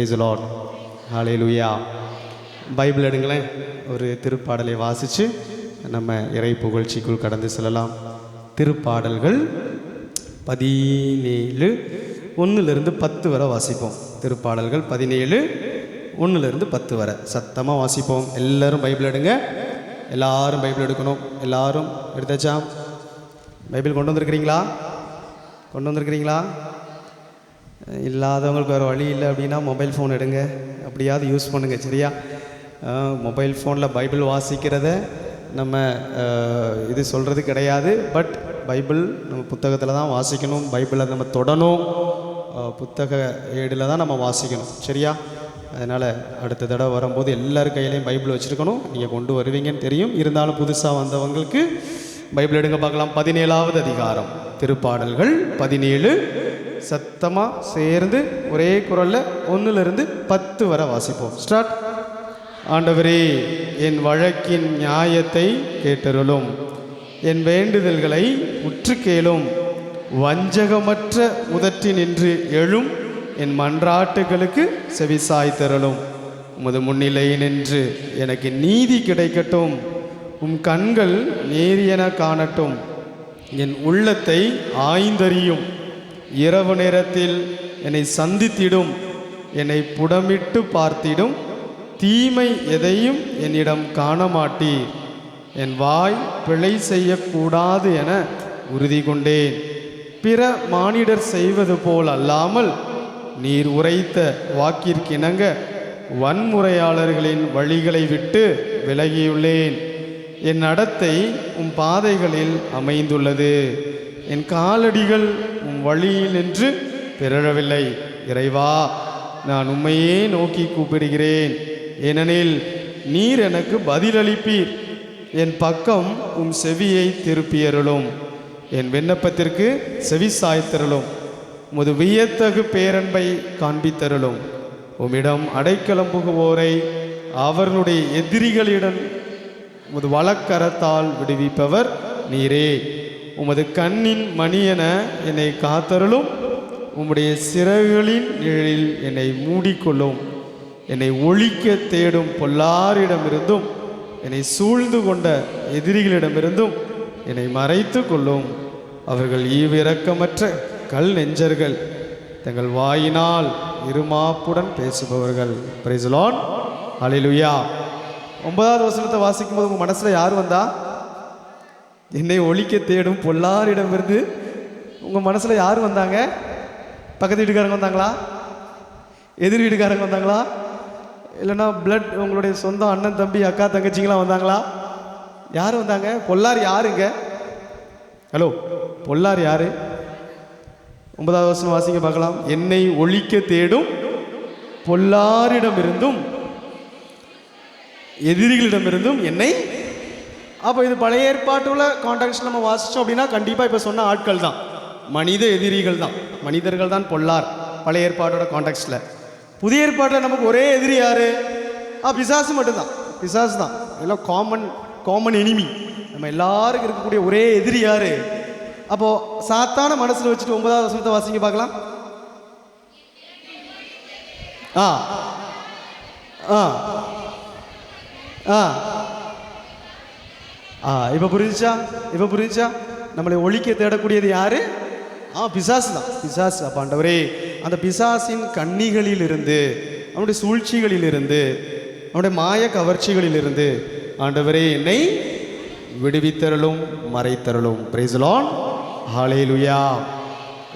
Praise the Lord. Hallelujah. Bible எடுங்களேன். ஒரு திருப்பாடலை வாசித்து நம்ம இறை புகழ்ச்சிக்குள் கடந்து செல்லலாம். திருப்பாடல்கள் 17 1-10 வரை வாசிப்போம். திருப்பாடல்கள் 17 1-10 வரை சத்தமாக வாசிப்போம். எல்லாரும் பைபிள் எடுங்க. எல்லாரும் பைபிள் எடுக்கணும். எல்லாரும் எடுத்தாச்சா? பைபிள் கொண்டு வந்திருக்கிறீங்களா? இல்லாதவங்களுக்கு வேறு வழி இல்லை அப்படின்னா மொபைல் ஃபோன் எடுங்க. அப்படியாவது யூஸ் பண்ணுங்கள், சரியா? மொபைல் ஃபோனில் பைபிள் வாசிக்கிறத நம்ம இது சொல்கிறது கிடையாது. பட் பைபிள் நம்ம புத்தகத்தில் தான் வாசிக்கணும். பைபிளை நம்ம தொடணும். புத்தக ஏடில் தான் நம்ம வாசிக்கணும், சரியா? அதனால் அடுத்த தடவை வரும்போது எல்லார் கையிலையும் பைபிள் வச்சுருக்கணும். நீங்கள் கொண்டு வருவீங்கன்னு தெரியும். இருந்தாலும் புதுசாக வந்தவங்களுக்கு பைபிள் எடுங்க பார்க்கலாம். 17வது அதிகாரம் திருப்பாடல்கள் 17 சத்தமாக சேர்ந்து ஒரே குரலில் 1-10 வரை வாசிப்போம். ஸ்டார்ட். ஆண்டவரே, என் வழக்கின் நியாயத்தை கேட்டருளும், என் வேண்டுதல்களை உற்று கேளும். வஞ்சகமற்ற உதட்டினின்று எழும் என் மன்றாட்டுகளுக்கு செவிசாய்த்தருளும். உமது முன்னிலை நின்று எனக்கு நீதி கிடைக்கட்டும். உம் கண்கள் நேரியென காணட்டும். என் உள்ளத்தை ஆய்ந்தறியும். இரவு நேரத்தில் என்னை சந்தித்திடும். என்னை புடமிட்டு பார்த்திடும். தீமை எதையும் என்னிடம் காண மாட்டீர். என் வாய் பிழை செய்யக்கூடாது என உறுதி கொண்டேன். பிற மானிடர் செய்வது போல் அல்லாமல் நீர் உரைத்த வாக்கிற்கிணங்க வன்முறையாளர்களின் வழிகளை விட்டு விலகியுள்ளேன். என் நடத்தை உம் பாதைகளில் அமைந்துள்ளது. என் காலடிகள் உம் வழியில் நின்று பிறழவில்லை. இறைவா, நான் உம்மையே நோக்கி கூப்பிடுகிறேன். ஏனெனில் நீர் எனக்கு பதிலளிப்பீர். என் பக்கம் உம் செவியை திருப்பியருளும். என் விண்ணப்பத்திற்கு செவி சாய்த்தருளும். உமது வியத்தகு பேரன்பை காண்பித்தருளும். உம்மிடம் அடைக்கலம் புகுவோரை அவர்களுடைய எதிரிகளிடம் உமது வலக்கரத்தால் விடுவிப்பவர் நீரே. உமது கண்ணின் மணியென என்னை காத்தருளும். உம்முடைய சிறகுகளின் நிழலில் என்னை மூடிக்கொள்ளும். என்னை ஒழிக்க தேடும் பொல்லாரிடமிருந்தும் என்னை சூழ்ந்து கொண்ட எதிரிகளிடமிருந்தும் என்னை மறைத்து கொள்ளும். அவர்கள் ஈவிரக்கமற்ற கல் நெஞ்சர்கள், தங்கள் வாயினால் இருமாப்புடன் பேசுபவர்கள். Praise the Lord. ஹல்லேலூயா. 9வது வசனத்தை வாசிக்கும் போது உங்கள் மனசில் யார் வந்தா? என்னை ஒழிக்க தேடும் பொல்லாரிடமிருந்து உங்கள் மனசில் யார் வந்தாங்க? பக்கத்து வீட்டுக்காரங்க வந்தாங்களா? எதிர் வீட்டுக்காரங்க வந்தாங்களா? இல்லைன்னா பிளட் உங்களுடைய சொந்த அண்ணன் தம்பி அக்கா தங்கச்சிங்களாம் வந்தாங்களா? யார் வந்தாங்க? பொல்லார் யாருங்க? ஹலோ, பொல்லார் யாரு? 9வது வசனம் வாசிங்க பார்க்கலாம். என்னை ஒழிக்க தேடும் பொல்லாரிடமிருந்தும் எதிரிகளிடமிருந்தும் என்னை. அப்போ இது பழைய ஏற்பாட்டுள்ள கான்டெக்ஸ்ட் நம்ம வாசித்தோம் அப்படின்னா கண்டிப்பாக இப்போ சொன்ன ஆட்கள் தான் மனித எதிரிகள் தான், மனிதர்கள் தான் பொல்லார் பழைய ஏற்பாட்டோட கான்டெக்ஸ்டில். புதிய ஏற்பாட்டில் நமக்கு ஒரே எதிரி யாரு? பிசாசு மட்டும்தான். பிசாசு தான் எல்லாம் காமன் எனிமி. நம்ம எல்லாருக்கும் இருக்கக்கூடிய ஒரே எதிரி யாரு? அப்போது சாத்தான மனசில் வச்சுட்டு 9வது வசனத்தை வாசிங்க பார்க்கலாம். இப்போ புரிஞ்சுச்சா? நம்மளை ஒழிக்க தேடக்கூடியது யாரு? பிசாசு தான். பிசாசு. அப்போ ஆண்டவரே, அந்த பிசாசின் கண்ணிகளிலிருந்து, அவனுடைய சூழ்ச்சிகளிலிருந்து, அவனுடைய மாய கவர்ச்சிகளிலிருந்து ஆண்டவரே என்னை விடுவித்தருளும், மறைத்தருளும். Praise the Lord. Hallelujah.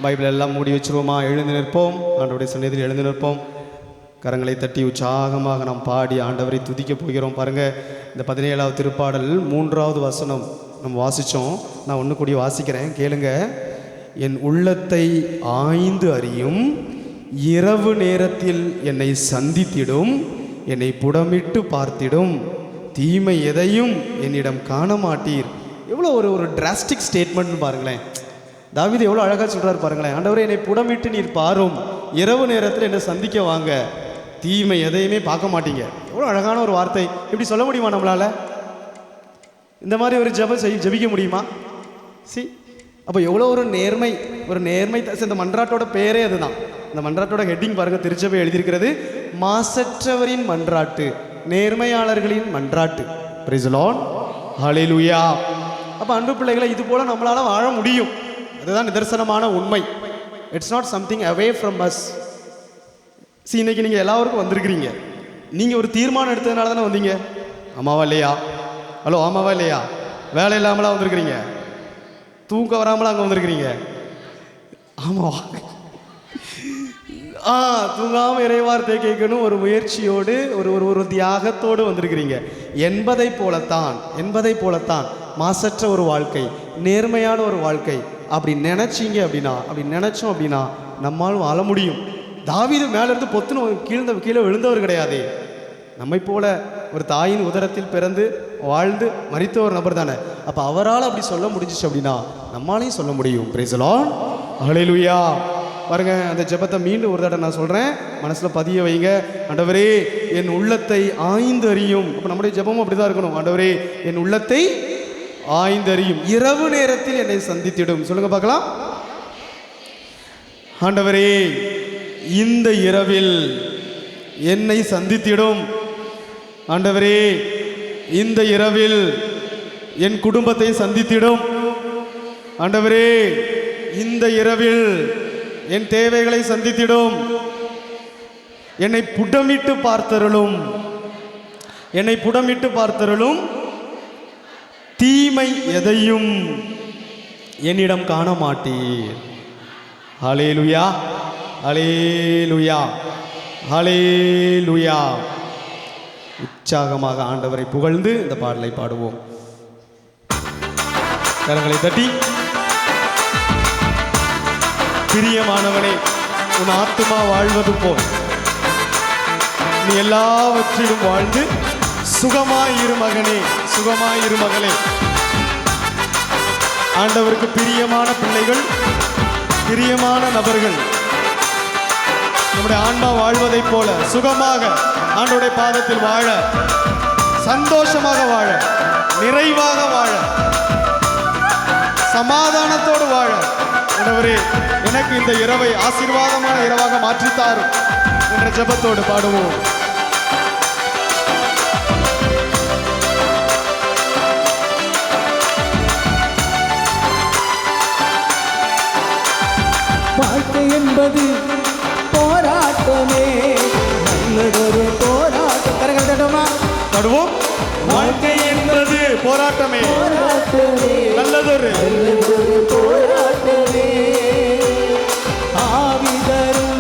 Bible எல்லாம் மூடி வச்சிருவோமா? எழுந்து நிற்போம். ஆண்டவருடைய சந்நிதியில் எழுந்து நிற்போம். கரங்களை தட்டி உற்சாகமாக நாம் பாடி ஆண்டவரை துதிக்க போகிறோம். பாருங்கள், இந்த 17வது திருப்பாடல் 3வது வசனம் நம்ம வாசித்தோம். நான் ஒன்று கூடி வாசிக்கிறேன், கேளுங்க. என் உள்ளத்தை ஆய்ந்து அறியும். இரவு நேரத்தில் என்னை சந்தித்திடும். என்னை புடமிட்டு பார்த்திடும். தீமை எதையும் என்னிடம் காண மாட்டீர். எவ்வளோ ஒரு டிராஸ்டிக் ஸ்டேட்மெண்ட்னு பாருங்களேன். தாவீது எவ்வளோ அழகாக சொல்கிறார் பாருங்களேன். ஆண்டவரே, என்னை புடமிட்டு நீர் பாரும். இரவு நேரத்தில் என்னை சந்திக்க வாங்க. தீமை எதையுமே பார்க்க மாட்டீங்க. எவ்வளோ அழகான ஒரு வார்த்தை. இப்படி சொல்ல முடியுமா நம்மளால்? இந்த மாதிரி ஒரு ஜெபிக்க முடியுமா? அப்போ எவ்வளோ ஒரு நேர்மை. இந்த மன்றாட்டோட பேரே அதுதான். இந்த மன்றாட்டோட ஹெட்டிங் பாருங்கள், திருச்சபை எழுதியிருக்கிறது மாசற்றவரின் மன்றாட்டு, நேர்மையாளர்களின் மன்றாட்டு. Praise the Lord. ஹல்லேலூயா. அப்ப அன்பு பிள்ளைகளை, இது போல நம்மளால வாழ முடியும். அதுதான் நிதர்சனமான உண்மை. It's not something away from us. இன்னைக்கு நீங்க எல்லாருக்கும் வந்திருக்கிறீங்க. நீங்க ஒரு தீர்மானம் எடுத்ததுனால தானே வந்தீங்க. ஆமாவா இல்லையா? ஹலோ, ஆமாவா இல்லையா? வேலை இல்லாமலாம் வந்திருக்கிறீங்க, தூக்க வராமலாம் அங்கே வந்திருக்கிறீங்க. ஆமாவா? தூங்காமல் இறைவார்த்தை கேட்கணும் ஒரு முயற்சியோடு, ஒரு ஒரு ஒரு தியாகத்தோடு வந்திருக்கிறீங்க. என்பதை போலத்தான் மாசற்ற ஒரு வாழ்க்கை, நேர்மையான ஒரு வாழ்க்கை. அப்படி நினைச்சீங்க அப்படின்னா, அப்படி நினைச்சோம் அப்படின்னா நம்மால் வாழ முடியும். தாவீது மேலிருந்து பொத்துன்னு கீழே விழுந்தவர் கிடையாது. நம்மை போல ஒரு தாயின் உதரத்தில் பிறந்து வாழ்ந்து மரித்த ஒரு நபர் தானே. அப்போ அவரால் அப்படி சொல்ல முடிஞ்சிச்சு அப்படின்னா நம்மளாலையும் சொல்ல முடியும். Praise the Lord. ஹல்லேலூயா. பாருங்க, அந்த ஜெபத்தை மீண்டும் ஒரு தடவை நான் சொல்கிறேன், மனசில் பதிய வைங்க. ஆண்டவரே, என் உள்ளத்தை ஆய்ந்து அறியும். அப்போ நம்முடைய ஜெபமும் அப்படி தான் இருக்கணும். ஆண்டவரே, என் உள்ளத்தை ஆய்ந்து அறியும், இரவு நேரத்தில் என்னை சந்தித்திடும். சொல்லுங்க பார்க்கலாம். ஆண்டவரே, இந்த இரவில் என்னை சந்தித்திடும். ஆண்டவரே, இந்த இரவில் என் குடும்பத்தை சந்தித்திடும். ஆண்டவரே, இந்த இரவில் என் தேவைகளை சந்தித்திடும். என்னை புடமிட்டு பார்த்தருளும். தீமை எதையும் என்னிடம் காண மாட்டீர். ஹல்லேலூயா, ஹல்லேலூயா, ஹல்லேலூயா. உற்சாகமாக ஆண்டவரை புகழ்ந்து இந்த பாடலை பாடுவோம். கரங்களை தட்டி, பிரியமானவனே, உன் ஆத்துமா வாழ்வது போல் நீ எல்லாவற்றிலும் வாழ்ந்து சுகமாயிரு மகனே, சுகமாயிரு மகளே. ஆண்டவருக்கு பிரியமான பிள்ளைகள், பிரியமான நபர்கள் நம்முடைய ஆன்மா வாழ்வதை போல சுகமாக ஆண்டவருடைய பாதத்தில் வாழ, சந்தோஷமாக வாழ, நிறைவாக வாழ, சமாதானத்தோடு வாழ ஆண்டவரே எனக்கு இந்த இரவை ஆசீர்வாதமான இரவாக மாற்றித்தாரும் என்ற ஜெபத்தோடு பாடுவோம். வாழ்க்கை என்பது போராட்டமே, நல்லதொரு போராட்டம். கரங்கள் தட்டுமா, பாடுவோம். வாழ்க்கை என்பது போராட்டமே, நல்லதொரு போராட்டமே. ஆவிதரும்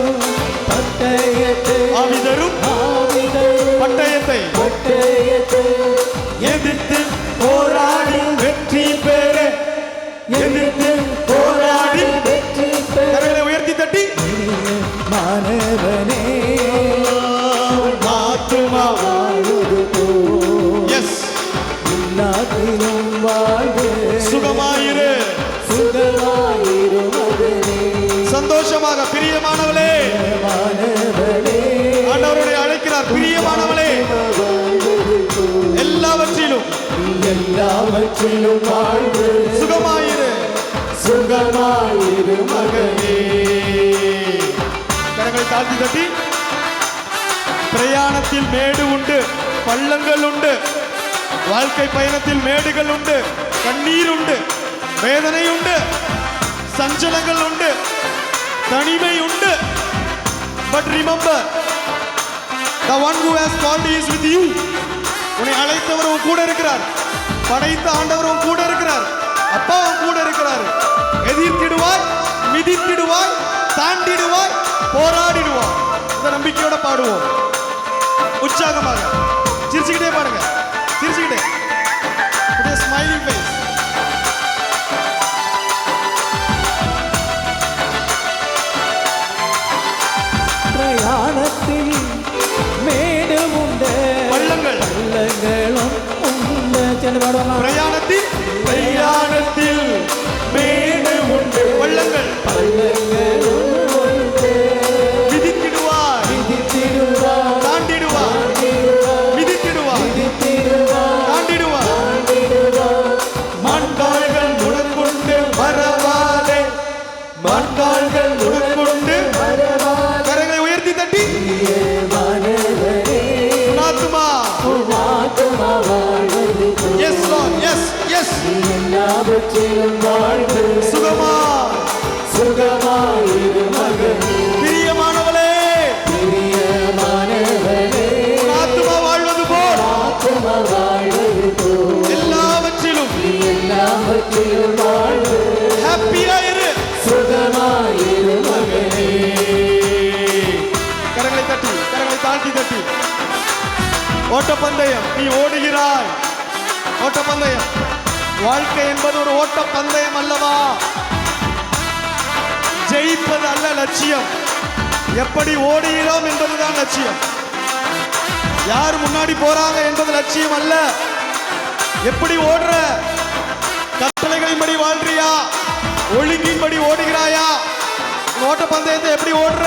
பட்டயத்தை எதிர்த்து போராடி வெற்றி பெற, எதிர்த்து போராடி வெற்றி பெற. கரங்களை உயர்த்தி தட்டி, மாணவனே, ஆத்துமா வாழுது போல், எஸ், எல்லாத்திலும் வாழ்வு, சுகமாயிரு, சுகமாயிரு மகனே, சந்தோஷமாக. பிரியமானவளே, ஆண்டவருடைய அழைக்கிறார். பிரியமானவளே, எல்லாவற்றிலும் வாழ்வு, சுகமாயிரு, சுகமாயிரு மகனே. கரங்களை தாழ்த்தி தட்டி, பிரயாணத்தில் மேடு உண்டு, பள்ளங்கள் உண்டு. வாழ்க்கை பயணத்தில் மேடுகள் உண்டு, கண்ணீர் உண்டு, வேதனை உண்டு, சஞ்சலங்கள் உண்டு, தனிமை உண்டு. But remember, the one who has called is with you. உன்னை அழைத்தவர் உன் கூட இருக்கிறார். படைத்த ஆண்டவர் உன் கூட இருக்கிறார். அப்பா உன் கூட இருக்கிறார். எதிர்த்திடுவாய், மிதித்திடுவாய், தாண்டிடுவாய், போராடிடுவாய். இந்த நம்பிக்கையோட பாடுவோம். உற்சாகமாக சிரிச்சுக்கிட்டே பாடுங்க, சிரிச்சுக்கிட்டே. Smiling face. பிரயாணத்தில் மேடு உண்டு, பள்ளங்களும் உண்டு. சென்று பாடுவாங்க. பிரயாணத்தில் மேடு உண்டு, பள்ளங்களும் உண்டு. மிதித்திடுவார், தாண்டிடுவார், மிதித்திடுவார், தாண்டிடுவார். எல்லாவற்றிலும் வாழ்வு சுகமாயிரு மகனே. பிரியமானவளே, பிரியமானவளே, ஆத்துமா வாழ்வது போல் ஆத்துமா வாழ்வது போல் எல்லாவற்றிலும் வாழ்வு ஹாப்பியா இரு, சுகமாயிரு மகனே. கரங்களை தட்டி, கரங்களை தாழ்த்தி தட்டி. ஓட்டப்பந்தயம் நீ ஓடுகிறாய். ஓட்டப்பந்தயம், வாழ்க்கை என்பது ஒரு ஓட்டப்பந்தயம் அல்லவா? ஜெயிப்பது அல்ல லட்சியம், எப்படி ஓடுகிறோம் என்பதுதான் லட்சியம். யார் முன்னாடி போறாங்க என்பது லட்சியம் அல்ல. எப்படி ஓடுற? கட்டளைகளின்படி வாழ்றியா? ஒழுங்கின்படி ஓடுகிறாயா? ஓட்டப்பந்தயத்தை எப்படி ஓடுற?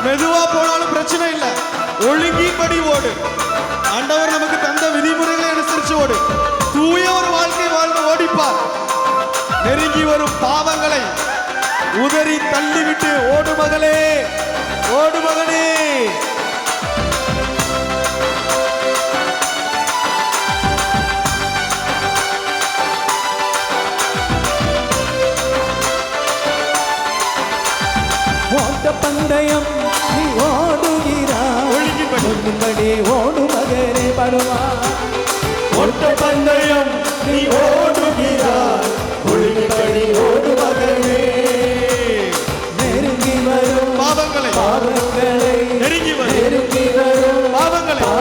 மெதுவா போனாலும் பிரச்சனை இல்லை, ஒழுங்கின்படி ஓடு. ஆண்டவர் நமக்கு தந்த விதிமுறைகளை அனுசரிச்சு ஓடு. தூய ஒரு வாழ்க்கை வாழ்ந்து ஓடிப்பார். நெருங்கி வரும் பாவங்களை உதறி தள்ளிவிட்டு ஓடு மகளே, ஓடு மகனே. ஓட்டப்பந்தயம் நீ ஓடுகிறாய், ஒழுங்கின்படி ஓடு மகனே. படுவா ஓட்டப்பந்தயம் நீ ஓடுகிறாய், ஒழுங்கின்படி ஓடு மகனே. நெருங்கி வரும் பாவங்களை நெருங்கி வரும் பாவங்களை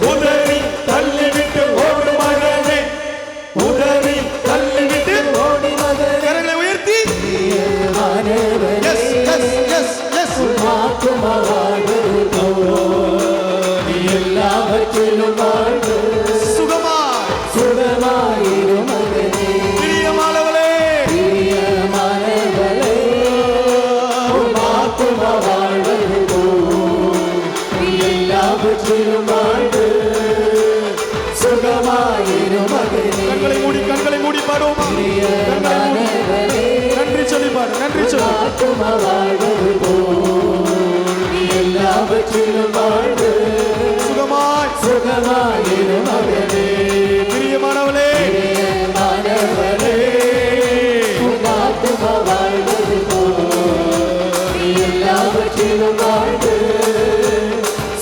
உதறி தள்ளிவிட்டு ஓடு மகனே, உதறி தள்ளிவிட்டு ஓடி மகனே. கரங்களை உயர்த்தி எஸ் எஸ் எஸ் எஸ். ஆத்துமா வாழ்வது போல் எல்லாவற்றிலும் வாழ்வு சுகமாயிரு மகனே. பிரியமானவளே, பிரியமானவளே, ஆத்துமா வாழ்வது போல் எல்லாவற்றிலும் வாழ்வு சுகமாயிரு மகனே. கண்களை மூடி பாடுவோமா? நன்றி சொல்லி பாடு, நன்றி சொல்லி. ஆத்துமா வாழ்வது போல் எல்லாவற்றிலும் வாழ்வு சுகமாயிரு மகனே. பிரியமானவளே, ஆத்துமா வாழ்வது போல் எல்லாவற்றிலும் வாழ்வு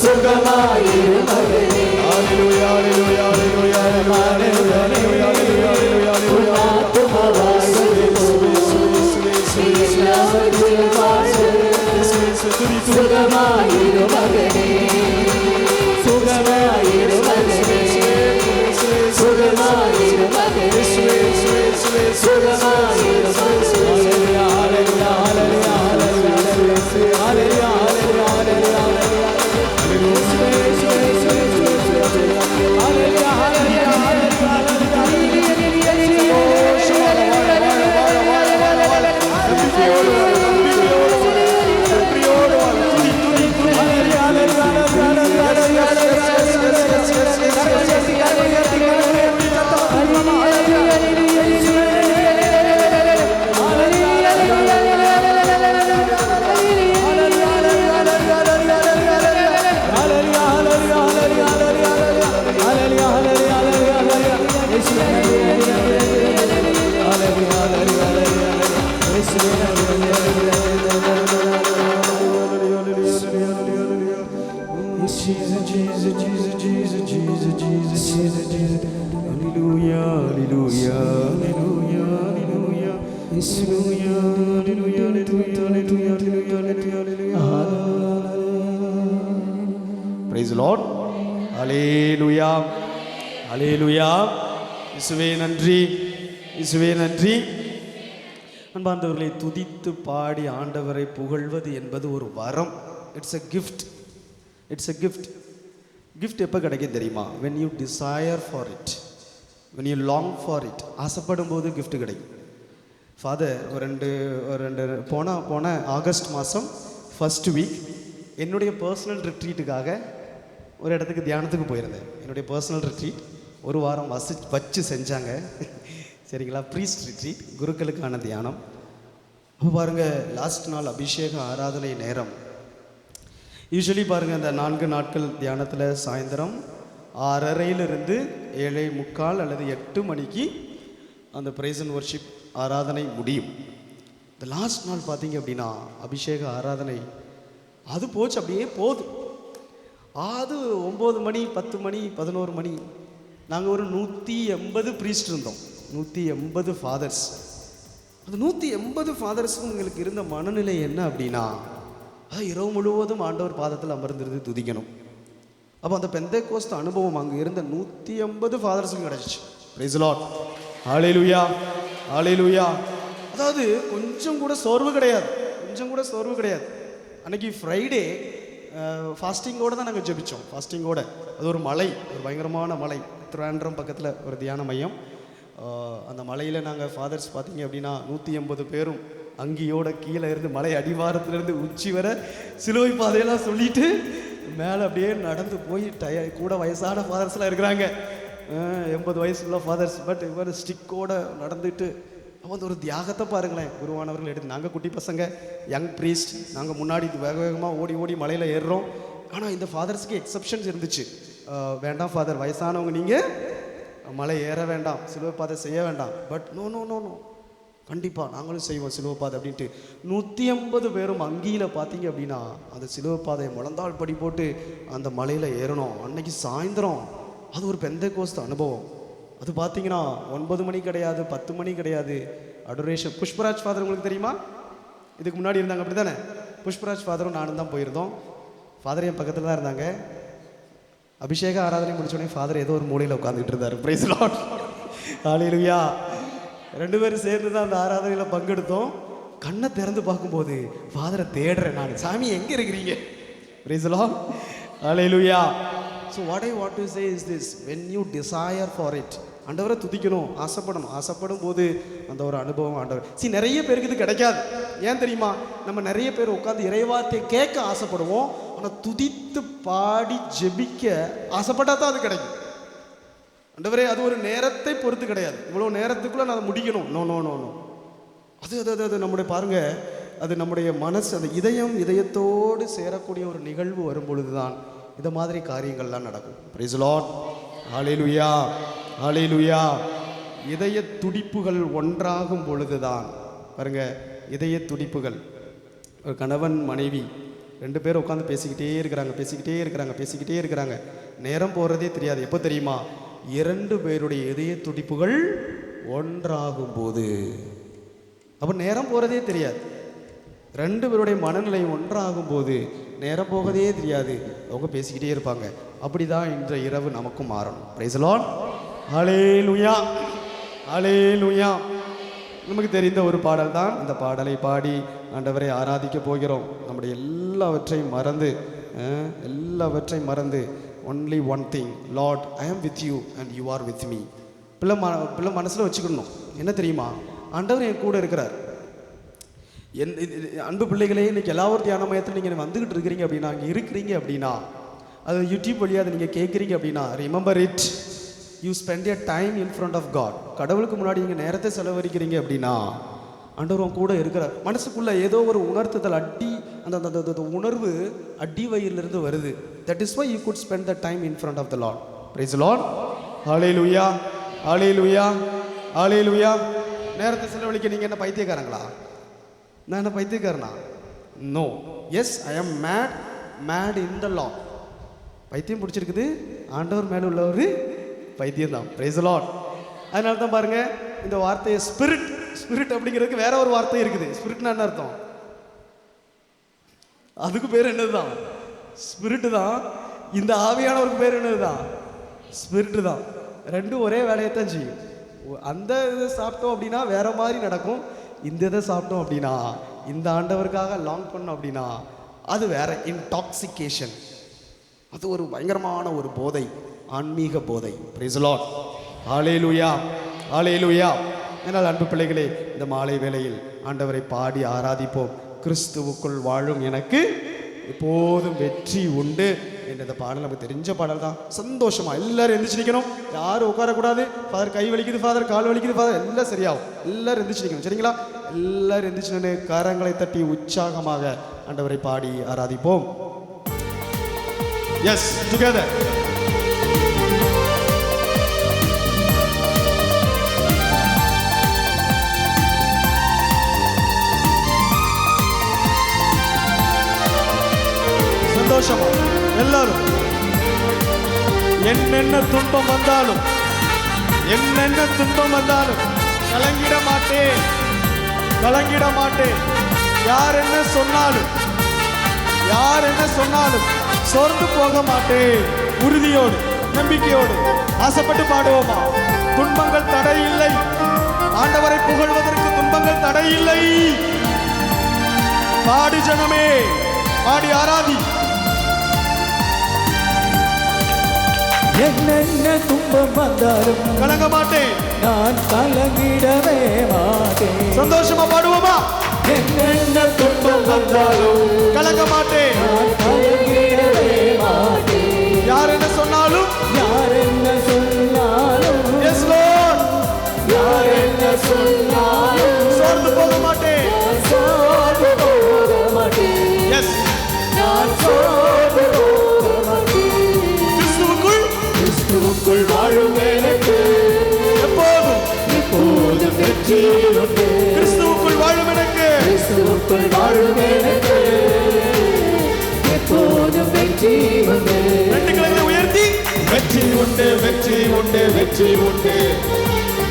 சுகமாயிரு மகனே. ஹல்லேலூயா, ஹல்லேலூயா, ஹல்லேலூயா, ஹல்லேலூயா, ஹல்லேலூயா, ஹல்லேலூயா. ஆத்துமா வாழ்வது போல் எல்லாவற்றிலும் வாழ்வு சுகமாயிரு மகனே. சுகமாயிரு மகனே, சுகமாயிரு மகனே, சுகமாயிரு Praise the Lord. Hallelujah. Hallelujah. இயேசுவே நன்றி, இயேசுவே நன்றி. அன்பார்ந்தவர்களை துதித்து பாடி ஆண்டவரை புகழ்வது என்பது ஒரு வரம். It's a gift. It's a gift. gift எப்போ கிடைக்கும் தெரியுமா? when you desire for it, when you long for it. ஆசைப்படும் போது gift கிடைக்கும். ஃபாதர் ஒரு ரெண்டு போன ஆகஸ்ட் மாதம் ஃபர்ஸ்ட் வீக் என்னுடைய பர்சனல் ரிட்ரீட்டுக்காக ஒரு இடத்துக்கு தியானத்துக்கு போயிருந்தேன். என்னுடைய பர்சனல் ரிட்ரீட் ஒரு வாரம் வச்சு செஞ்சாங்க. சரிங்களா? ப்ரீஸ்ட் ரிட்ரீட், குருக்களுக்கான தியானம். அப்போ பாருங்கள், லாஸ்ட் நாள் அபிஷேக ஆராதனை நேரம். யூஸ்வலி பாருங்கள், அந்த 4 நாட்கள் தியானத்தில் சாயந்தரம் 6:30 7:45 அல்லது 8 மணிக்கு அந்த பிரைஸ் அண்ட் வர்ஷிப் ஆராதனை முடியும். இந்த லாஸ்ட் நாள் பார்த்தீங்க அப்படின்னா அபிஷேக ஆராதனை அது போச்சு, அப்படியே போகுது. அது 9 மணி 10 மணி 11 மணி. நாங்கள் ஒரு 180 ப்ரீஸ்ட் இருந்தோம், 180 ஃபாதர்ஸ். அந்த 180 ஃபாதர்ஸும் எங்களுக்கு இருந்த மனநிலை என்ன அப்படின்னா, அது இரவு முழுவதும் ஆண்டவர் பாதத்தில் அமர்ந்திருந்து துதிக்கணும். அப்போ அந்த பெந்தேகோஸ்து அனுபவம் அங்கே இருந்த 180 ஃபாதர்ஸுக்கும் கிடச்சிச்சு. பிரைஸ் தி லார்ட், ஹல்லேலூயா, ஹல்லேலூயா. அதாவது கொஞ்சம் கூட சோர்வு கிடையாது, கொஞ்சம் கூட சோர்வு கிடையாது. அன்னைக்கு ஃப்ரைடே ஃபாஸ்டிங்கோடு தான் நாங்கள் ஜெபித்தோம், ஃபாஸ்டிங்கோடு. அது ஒரு மலை, ஒரு பயங்கரமான மலை, திருவாண்டம் பக்கத்தில் ஒரு தியான மையம். அந்த மலையில் நாங்கள் ஃபாதர்ஸ் பார்த்தீங்க அப்படின்னா 180 பேரும் அங்கியோட கீழே இருந்து மலை அடிவாரத்துலேருந்து உச்சி வர சிலுவை பாதையெல்லாம் சொல்லிட்டு மேலே அப்படியே நடந்து போய் கூட வயசான ஃபாதர்ஸ்லாம் இருக்கிறாங்க, 80 வயசுள்ள ஃபாதர்ஸ். பட் இவர் ஸ்டிக்கோட நடந்துட்டு வந்து ஒரு தியாகத்தை பாருங்களேன். குருவானவர்கள் எடுத்து நாங்கள் குட்டி பசங்க, யங் ப்ரீஸ்ட், நாங்கள் முன்னாடி வேக வேகமாக ஓடி ஓடி மலையில் ஏறுறோம். ஆனால் இந்த ஃபாதர்ஸுக்கு எக்ஸப்ஷன்ஸ் இருந்துச்சு. வேண்டாம் ஃபாதர், வயசானவங்க நீங்கள் மலை ஏற வேண்டாம், சிலுவை பாதை செய்ய வேண்டாம். But no no no no, கண்டிப்பாக நாங்களும் செய்வோம் சிலுவை பாதை அப்படின்ட்டு 180 பேரும் அங்கியில் பார்த்தீங்க அப்படின்னா அந்த சிலுவை பாதையை முழந்தாள் படி போட்டு அந்த மலையில் ஏறணும். அன்னைக்கு சாயந்தரம் அது ஒரு பெந்தேகோஸ்து அனுபவம். அது பார்த்தீங்கன்னா 9 மணி கிடையாது, 10 மணி கிடையாது. அடோரேஷன். புஷ்பராஜ் ஃபாதர் உங்களுக்கு தெரியுமா? இதுக்கு முன்னாடி இருந்தாங்க அப்படி தானே? புஷ்பராஜ் ஃபாதரும் நானும் தான் போயிருந்தோம். ஃபாதர் என் பக்கத்தில் தான் இருந்தாங்க. அபிஷேக ஆராதனை முடிச்சோடனே ஃபாதர் ஏதோ ஒரு மூலையில் உட்காந்துட்டு இருந்தார். பிரைஸ் தி லார்ட், ஹல்லேலூயா. 2 பேரும் சேர்ந்து தான் அந்த ஆராதனையில் பங்கெடுத்தோம். கண்ணை திறந்து பார்க்கும்போது ஃபாதரை தேடுறேன் நான், சாமி எங்கே இருக்கிறீங்க? Price the Lord, hallelujah. So what I want to say is this, when you desire for it, ஆண்டவரை துதிக்கணும், ஆசைப்படணும். ஆசைப்படும் போது அந்த ஒரு அனுபவம் ஆண்டவர் நிறைய பேருக்கு இது கிடைக்காது. ஏன் தெரியுமா? நம்ம நிறைய பேர் உட்காந்து இறைவார்த்தையை கேட்க ஆசைப்படுவோம், ஆனால் துதித்து பாடி ஜெபிக்க ஆசைப்பட்டா தான் அது கிடைக்கும். ஆண்டவரே, அது ஒரு நேரத்தை பொறுத்து கிடையாது, இவ்வளோ நேரத்துக்குள்ளே நான் அதை முடிக்கணும். No no no no. அது நம்முடைய பாருங்க, அது நம்முடைய மனசு, அந்த இதயத்தோடு சேரக்கூடிய ஒரு நிகழ்வு வரும் பொழுது தான் இந்த மாதிரி காரியங்கள்லாம் நடக்கும். பிரைஸ் தி லார்ட், ஹல்லேலூயா, ஹல்லேலூயா. இதய துடிப்புகள் ஒன்றாகும் பொழுதுதான் பாருங்க, இதய துடிப்புகள். ஒரு கணவன் மனைவி 2 பேர் உட்காந்து பேசிக்கிட்டே இருக்கிறாங்க. நேரம் போகிறதே தெரியாது. எப்போ தெரியுமா? 2 பேருடைய இதய துடிப்புகள் ஒன்றாகும் போது. அப்போ நேரம் போகிறதே தெரியாது. 2 பேருடைய மனநிலை ஒன்றாகும் போது நேரம் போகதே தெரியாது, அவங்க பேசிக்கிட்டே இருப்பாங்க. அப்படி தான் இன்றைய இரவு நமக்கும் மாறணும். பிரைஸ் தி லார்ட், ஹல்லேலூயா, ஹல்லேலூயா. நமக்கு தெரிந்த ஒரு பாடல் தான். இந்த பாடலை பாடி ஆண்டவரை ஆராதிக்க போகிறோம். நம்முடைய எல்லாவற்றையும் மறந்து ஒன்லி ஒன் திங், லார்ட் ஐ ஆம் with you and you are with me. பிள்ளை மனசில் வச்சுக்கணும். என்ன தெரியுமா? ஆண்டவர் என் கூட இருக்கிறார். அன்பு பிள்ளைகளே, இன்றைக்கி எல்லாரும் தியான மையத்தில் நீங்கள் வந்துக்கிட்டு இருக்கிறீங்க அப்படின்னா, அங்கே இருக்கிறீங்க அப்படின்னா, அது யூடியூப் வழியாக அதை நீங்கள் கேட்குறீங்க அப்படின்னா, remember it, you spend your time in front of God. கடவுளுக்கு முன்னாடி நீங்கள் நேரத்தை செலவழிக்கிறீங்க அப்படின்னா ஆண்டவர் கூட இருக்கிறார். மனசுக்குள்ளே ஏதோ ஒரு உணர்த்துதல், அந்த உணர்வு அடி வயிறிலிருந்து வருது. That is why you could spend the time in front of the Lord. Praise the Lord, hallelujah, hallelujah, hallelujah. நேரத்தை செலவழிக்க நீங்கள் என்ன பைத்தியக்காரங்களா? நான் என்ன பைத்தியக்காரனா? நோ. எஸ், ஐ ஆம் மேட் இன் த லார்ட். பைத்தியம் பிடிச்சிருக்குது, ஆண்டவர் மேலே உள்ள ஒரு பைத்தியம் தான். Price the Lord. அதனால தான் பாருங்க, இந்த வார்த்தையை ஸ்பிரிட் அப்படிங்கிறதுக்கு வேற ஒரு வார்த்தை இருக்குது. ஸ்பிரிட்னா என்ன அர்த்தம்? அதுக்கு பேர் என்னதுதான்? ஸ்பிரிட் தான். இந்த ஆவியானவருக்கு பேர் என்னதுதான்? ஸ்பிரிட் தான். 2 ஒரே வேலையை தான் செய்யும். அந்த இதை சாப்பிட்டோம் அப்படின்னா வேற மாதிரி நடக்கும். இந்த இதை சாப்பிட்டோம் அப்படின்னா, இந்த ஆண்டவருக்காக லாங் பண்ணோம் அப்படின்னா அது வேற இன்டாக்சிகேஷன். அது ஒரு பயங்கரமான ஒரு போதை, ஆன்மீக போதை. பிரைஸ் தி லார்ட், ஹல்லேலூயா, ஹல்லேலூயா. என்னால் அன்பு பிள்ளைகளே, இந்த மாலை வேளையில் ஆண்டவரை பாடி ஆராதிப்போம். கிறிஸ்துவுக்குள் வாழும் எனக்கு எப்போதும் வெற்றி உண்டு என்ற இந்த பாடல் நமக்கு தெரிஞ்ச பாடல் தான். சந்தோஷமா எல்லாரும் எந்திரிச்சு நிற்கணும், யாரும் உட்காரக்கூடாது. ஃபாதர் கை வலிக்குது, ஃபாதர் கால் வலிக்குது, ஃபாதர் எல்லாம் சரியாகும். எல்லாரும் எந்திரிச்சு நிற்கணும், சரிங்களா? எல்லாரும் எந்திரிச்சு நின்று கரங்களை தட்டி உற்சாகமாக ஆண்டவரை பாடி ஆராதிப்போம். Yes, together. சந்தோஷமா எல்லாரும். என்னென்ன துன்பம் வந்தாலும் என்னென்ன துன்பம் வந்தாலும் கலங்கிட மாட்டேன், கலங்கிட மாட்டேன். யார் என்ன சொன்னாலும் யார் என்ன சொன்னாலும் சோர்ந்து போக மாட்டேன். உறுதியோடு நம்பிக்கையோடு ஆசைப்பட்டு பாடுவோமா? துன்பங்கள் தடை இல்லை, ஆண்டவரை புகழ்வதற்கு துன்பங்கள் தடை இல்லை. பாடு ஜனமே, பாடி ஆராதி. என்னென்ன துன்பம் வந்தாலும் கலங்க மாட்டேன், நான் கலங்கிடவே மாட்டேன். சந்தோஷமா பாடுவோமா? என்னென்ன துன்பம் வந்தாலும் கலங்க மாட்டேன், நான் கலங்கிடவே மாட்டேன். யார் என்ன சொன்னாலும் யார் என்ன சொன்னாலும் Yes Lord, யார் என்ன சொன்னாலும் சோர்ந்து போக மாட்டேன். நான் சோர்ந்து போக மாட்டேன். எஸ், நான் சோர்ந்து போக மாட்டேன். கிறிஸ்துவுக்குள் கிறிஸ்துவுக்குள் வாழும் எனக்கு எப்போதும் எப்போதும் வெற்றி உண்டு. கிறிஸ்துவுக்குள் வாழும் எனக்கு கிறிஸ்துவுக்குள் வாழும் எனக்கு எப்போதும் வெற்றி உண்டு. ரெண்டு கைகளை உயர்த்தி வெற்றி உண்டு, வெற்றி உண்டு, வெற்றி உண்டு,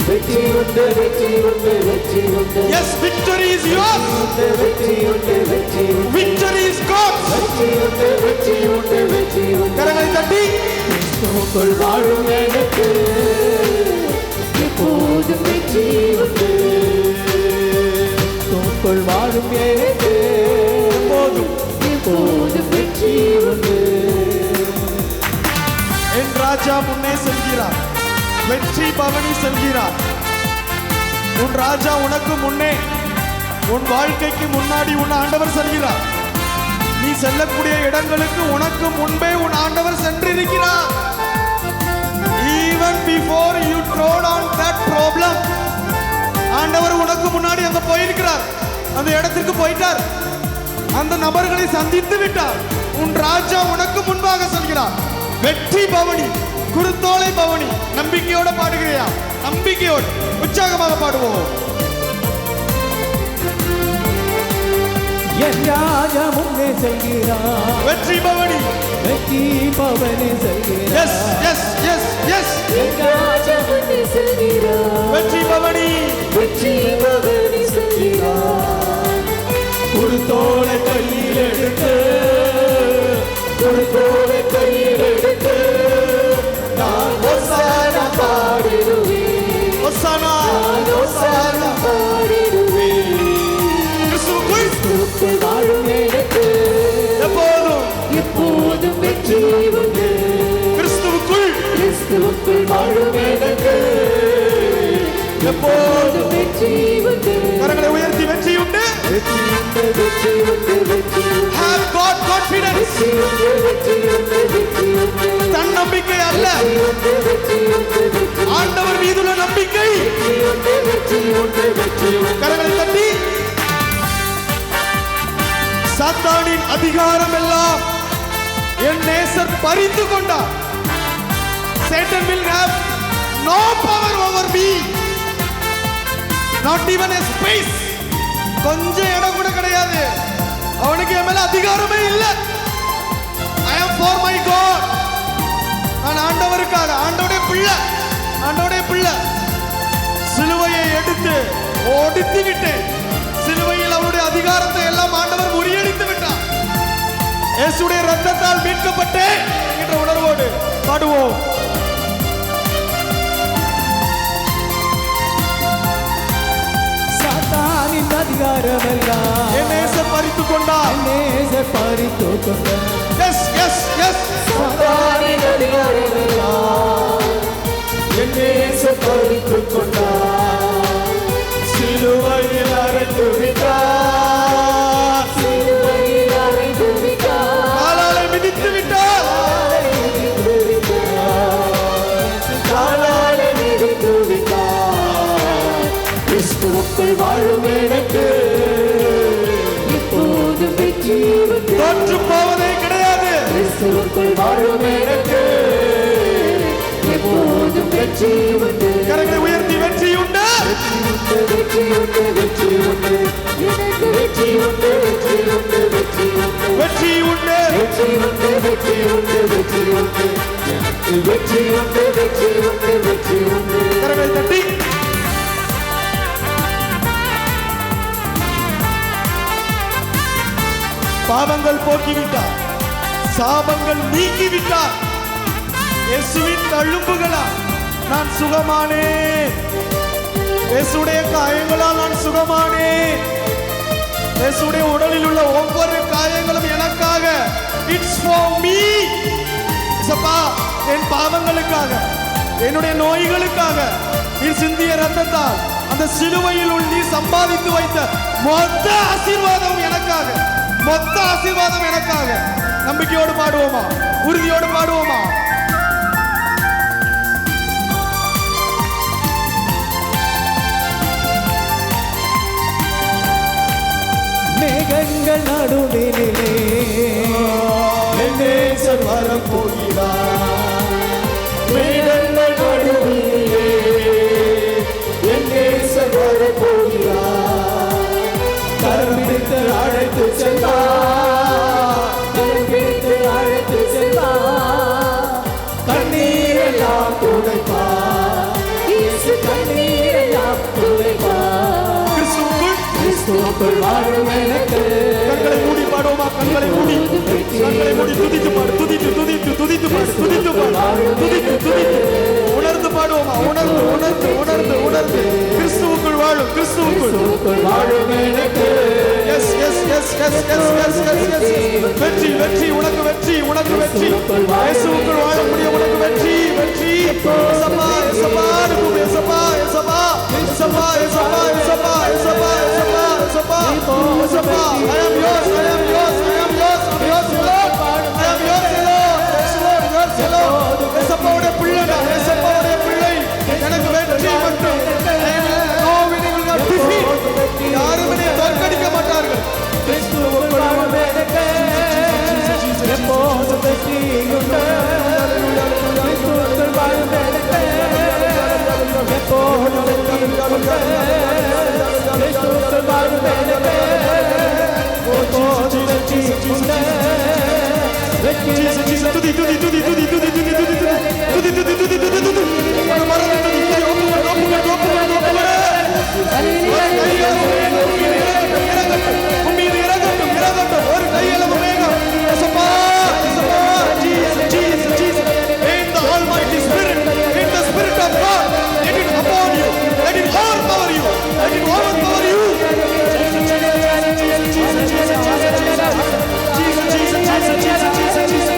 வெற்றி உண்டு, வெற்றி உண்டு, வெற்றி உண்டு. Yes, victory is yours. வெற்றி உண்டு, வெற்றி உண்டு, Victory is God's. வெற்றி உண்டு, வெற்றி உண்டு, வெற்றி உண்டு. கரங்களை தட்டி கிறிஸ்துவுக்குள் வாழும் எனக்கு எப்போதும் வெற்றி உண்டு. கிறிஸ்துவுக்குள் வாழும் எனக்கு எப்போதும் எப்போதும் வெற்றி உண்டு. என் ராஜா முன்னே செல்கிறார், வெற்றி பவனி செல்கிறார். உன் ராஜா உனக்கு முன்னே, உன் வாழ்க்கைக்கு முன்னாடி உன் ஆண்டவர் செல்கிறார். நீ செல்லக்கூடிய இடங்களுக்கு உனக்கு முன்பே உன் ஆண்டவர் சென்றிருக்கிறார். Even before you trod on that problem, ஆண்டவர் உனக்கு முன்னாடி அங்க போயிருக்கிறார், அந்த இடத்திற்கு போயிட்டார், அந்த நபர்களை சந்தித்து விட்டார். உன் ராஜா உனக்கு முன்பாக செல்கிறார். வெற்றி பவனி, குருத்தோலை பவனி. நம்பிக்கையோட பாடுகிறியா? நம்பிக்கையோடு உற்சாகமாக பாடுவோம். என் ராஜா முன்னே செல்கிறார், வெற்றி பவனி. வெற்றி பவனி செல்கிறார். எஸ் எஸ் எஸ் எஸ், என் ராஜா முன்னே செல்கிறார், வெற்றி பவனி. வெற்றி பவனி செல்கிறார். குருத்தோலை கையில் எடுத்து, குருத்தோலை கையில் எடுத்து நான் ஒசானா பாடிடுவேன். ஒசானா, நான் ஒசானா பாடிடுவேன். கிறிஸ்துவுக்குள் கிறிஸ்துவுக்குள் வாழும் எனக்கு எப்போதும், எப்போதும் வெற்றி உண்டு. கிறிஸ்துவுக்குள் கிறிஸ்துவுக்குள் வாழும் எனக்கு எப்போதும் வெற்றி உண்டு. கரங்களை உயர்த்தி வெற்றி உண்டு. வெற்றி உண்டு, வெற்றி உண்டு, வெற்றி உண்டு. Have God confidence. வெற்றி உண்டு, வெற்றி உண்டு, வெற்றி உண்டு. தன்னம்பிக்கை அல்ல, வெற்றி உண்டு, வெற்றி உண்டு, வெற்றி உண்டு. ஆண்டவர் மீதுள்ள நம்பிக்கை. வெற்றி உண்டு, வெற்றி உண்டு, வெற்றி உண்டு. கரங்களை தட்டி சாத்தானின் அதிகாரம் எல்லாம் என் நேசர் பறித்து கொண்டார். Satan will have no power over me, not even a space. கொஞ்சம் இடம் கூட கிடையாது, அவனுக்கு என் மேல அதிகாரமே இல்லை. I am for my God. நான் ஆண்டவருக்காக, ஆண்டவருடைய பிள்ளை, ஆண்டவருடைய பிள்ளை. சிலுவையை எடுத்து ஒடித்து விட்டேன். சிலுவையில் அவருடைய அதிகாரத்தை எல்லாம் ஆண்டவர் முறியடித்து விட்டார். இயேசுடைய ரத்தத்தால் மீட்கப்பட்டேன் என்ற உணர்வோடு பாடுவோம். சாத்தானின் அதிகாரமெல்லாம் என் நேசர் பறித்துக் கொண்டார். நேசர் பறித்துக் கொண்டார். எஸ் எஸ் எஸ், சாத்தானின் அதிகாரமெல்லாம் என் நேசர் பறித்துக் கொண்டார். சிலுவையில் அறைந்து விட்டார், சிலுவையில் அறைந்து விட்டார். காலாலை மிதித்து விட்டார். காலாலை மிதித்து விட்டார். கிறிஸ்துவுக்குள் வாழும் எனக்கு இப்போது வெற்றி உண்டு. தோற்று போவதே கிடையாது. கிறிஸ்துவுக்குள் வாழும் எனக்கு எப்போதும் வெற்றி உண்டு. கரங்களை உயர்த்தி வெற்றி உண்டு. வெற்றி உண்டு, வெற்றி உண்டு, வெற்றி உண்டு. எனக்கு வெற்றி உண்டு, வெற்றி உண்டு, வெற்றி உண்டு. வெற்றி உண்டு வெற்றி உண்டு வெற்றி உண்டு வெற்றி உண்டு எனக்கு வெற்றி உண்டு வெற்றி உண்டு வெற்றி உண்டு. கரங்களை தட்டி பாவங்கள் போக்கிவிட்டார், சாபங்கள் நீக்கிவிட்டார். இயேசுவின் தழும்புகளால் நான் சுகமானேன். இயேசுடைய காயங்களால் நான் சுகமானேன். இயேசுடைய உடலில் உள்ள ஒவ்வொரு காயங்களும் எனக்காக. It's for me. இயேசப்பா, என் பாவங்களுக்காக, என்னுடைய நோய்களுக்காக நீ சிந்திய ரத்தத்தால் அந்த சிலுவையில் நீ சம்பாதித்து வைத்த மொத்த ஆசீர்வாதம் எனக்காக, மொத்த ஆசீர்வாதம் எனக்காக. நம்பிக்கையோடு பாடுவோமா? உறுதியோடு பாடுவோமா? மேகங்கள் நடுவிலே என் நேசர் வரப்போகிறார். மேகங்கள் நடுவிலே என் நேசர் வரப்போகிறார். கரம் பிடித்து அழைத்து செல்வார், கரம் பிடித்து அழைத்து செல்வார். கண்ணீரெல்லாம் துடைப்பார், இயேசு கண்ணீரெல்லாம் துடைப்பார். கிறிஸ்துவுக்குள் வாழும் எனக்கு. கண்களை மூடி பாடுவோமா? கண்களை மூடி, கண்களை மூடி துதித்து பாடு, துதித்து துதித்து துதித்து பாடு, துதித்து பாடு, துதித்து துதித்து உணர்ந்து பாடுவோமா? உணர்ந்து உணர்ந்து உணர்ந்து உணர்ந்து கிறிஸ்துவுக்குள் வாழும், கிறிஸ்துவுக்குள் வாழும் எனக்கு. Yes yes yes yes yes yes yes yes. வெற்றி வெற்றி உனக்கு, வெற்றி உனக்கு, வெற்றி இயேசுவுக்குள் வாழ முடியும் உனக்கு. வெற்றி வெற்றி. எசப்பா எசப்பா அனுப்பும். எசப்பா எசப்பா எசப்பா எசப்பா எசப்பா எசப்பா எசப்பா எசப்பா எசப்பா. I am yours, I am yours, I am yours, I am yours, Lord. I am yours, Lord. Yes, Lord, yours, Lord. எசப்பாவுடைய பிள்ளைடா, எசப்பாவுடைய பிள்ளை. எனக்கு வெற்றி மட்டும். No winning will not defeat. யாரும் என்னை தோற்கடிக்க மாட்டார்கள். கிறிஸ்துவுக்குள் வாழும் எனக்கு எப்போதும் வெற்றி உண்டு. கிறிஸ்துவுக்குள் வாழும் எனக்கு எப்போதும் வெற்றி உண்டு. கிறிஸ்துவுக்குள் வாழும் எனக்கு எப்போதும் வெற்றி உண்டு. வெற்றி துதி துதி துதி துதி துதி துதி துதி துதி துதி துதி துதி துதி துதி ஒரு மரண துதி துதி ஒப்புங்க ஒப்புங்க ஒப்புங்க ஒப்புங்க. உம்மீது இறங்கட்டும் இறங்கட்டும் ஒரு கையளவு மேகம். எசப்பா எசப்பா. Jesus Jesus Jesus. In the Almighty Spirit, in the Spirit of God, let it upon you, let it overpower you, let it overpower you. Jesus Jesus Jesus Jesus Jesus Jesus Jesus Jesus.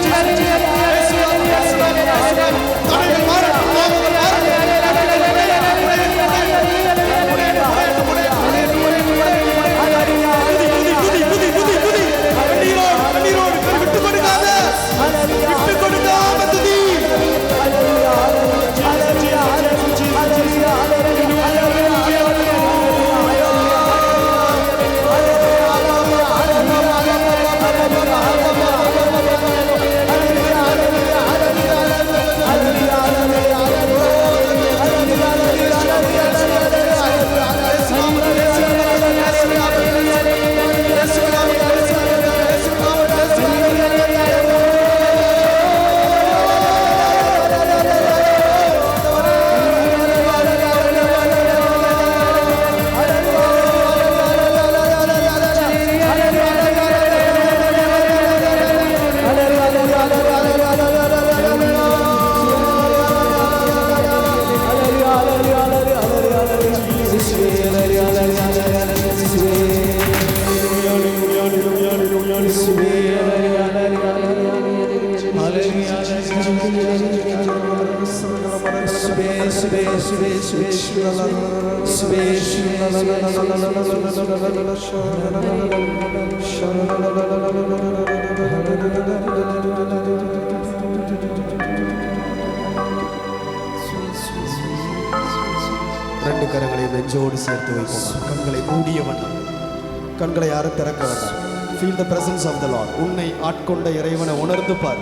ரெண்டு கரங்களை நெஞ்சோடு சேர்த்து வைப்போம். கண்களை மூடிய வண்ணம், கண்களை யாரும் திறக்க வேண்டாம். Feel the presence of the Lord. உன்னை ஆட்கொண்ட இறைவனை உணர்ந்து பார்.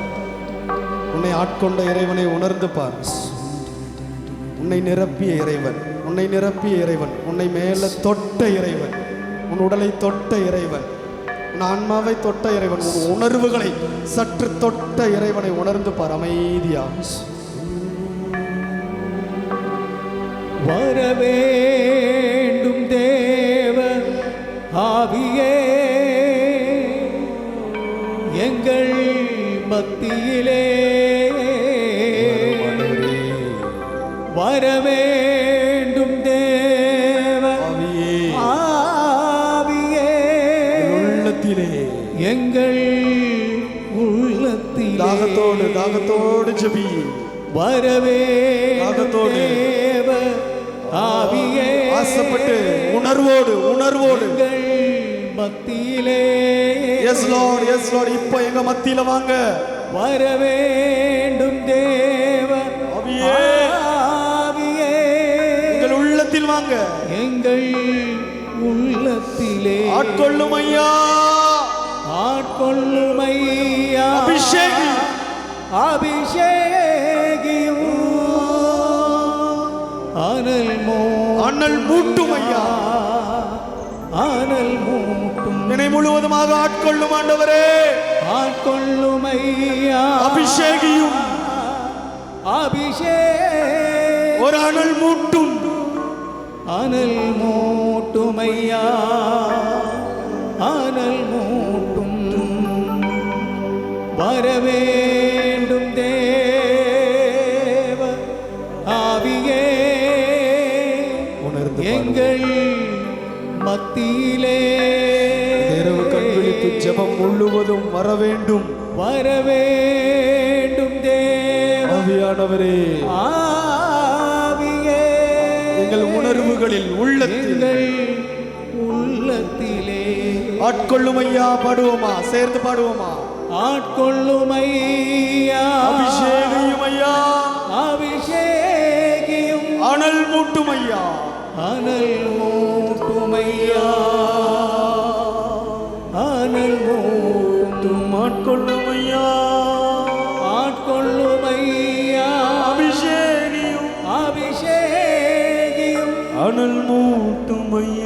உன்னை ஆட்கொண்ட இறைவனை உணர்ந்து பார். உன்னை நிரப்பிய இறைவன், உன்னை நிரப்பிய இறைவன், உன்னை மேல தொட்ட இறைவன், உன் உடலை தொட்ட இறைவன். உன் ஆன்மாவை தொட்ட இறைவன், உன் உணர்வுகளை சற்று தொட்ட இறைவனை உணர்ந்து பார் அமைதியா. வரவேண்டும் தேவ ஆவியே எங்கள் மத்தியிலே, வரவேண்டும் தேவ ஆவியே உள்ளத்திலே, எங்கள் உள்ளத்திலே. தாகத்தோடு தாகத்தோடு ஜெபி. வரவேண்டும் தேவ ஆவியே ஆசைப்பட்டு உணர்வோடு உணர்வோடு எங்கள் மத்தியிலே. எஸ் லார்ட், எஸ் லார்ட், இப்போ எங்க மத்தியில வாங்க. வரவேண்டும் தேவ ஆவியே, ஆவியே எங்கள் உள்ளத்தில் வாங்க, எங்கள் உள்ளத்திலே. ஆட்கொள்ளும் ஐயா, ஆட்கொள்ளும் ஐயா, அபிஷேகி அபிஷேகியும் அனல் மூட்டும் ஐயா, அனல் மூட்டும் என்னை முழுவதுமாக ஆட்கொள்ளும் ஆண்டவரே. ஆட்கொள்ளும் ஐயா, அபிஷேகியும் ஒரு அனல் மூட்டும், அனல் மூட்டும் ஐயா, அனல் மூட்டும். வரவேண்டும் தேவ ஆவியே எங்கள் மத்தியிலே. இரவு கண்விழித்து ஜெபம் முழுவதும் வர வேண்டும், வரவேண்டும் தேவ ஆவியானவரே. ஆவியே எங்கள் உணர்வுகளில் உள்ளத்தில் உள்ளத்திலே. ஆட்கொள்ளும் ஐயா. பாடுவோமா, சேர்ந்து பாடுவோமா? ஆட்கொள்ளும் ஐயா, அபிஷேகியும் ஐயா, அபிஷேகியும் அனல் மூட்டும் ஐயா, அனல் மூட்டும் ஐயா, அனல் மூட்டும். ஆட்கொள்ளும் ஐயா, ஆட்கொள்ளும் ஐயா, அபிஷேகியும் அபிஷேகியும் அனல் மூட்டும் ஐயா.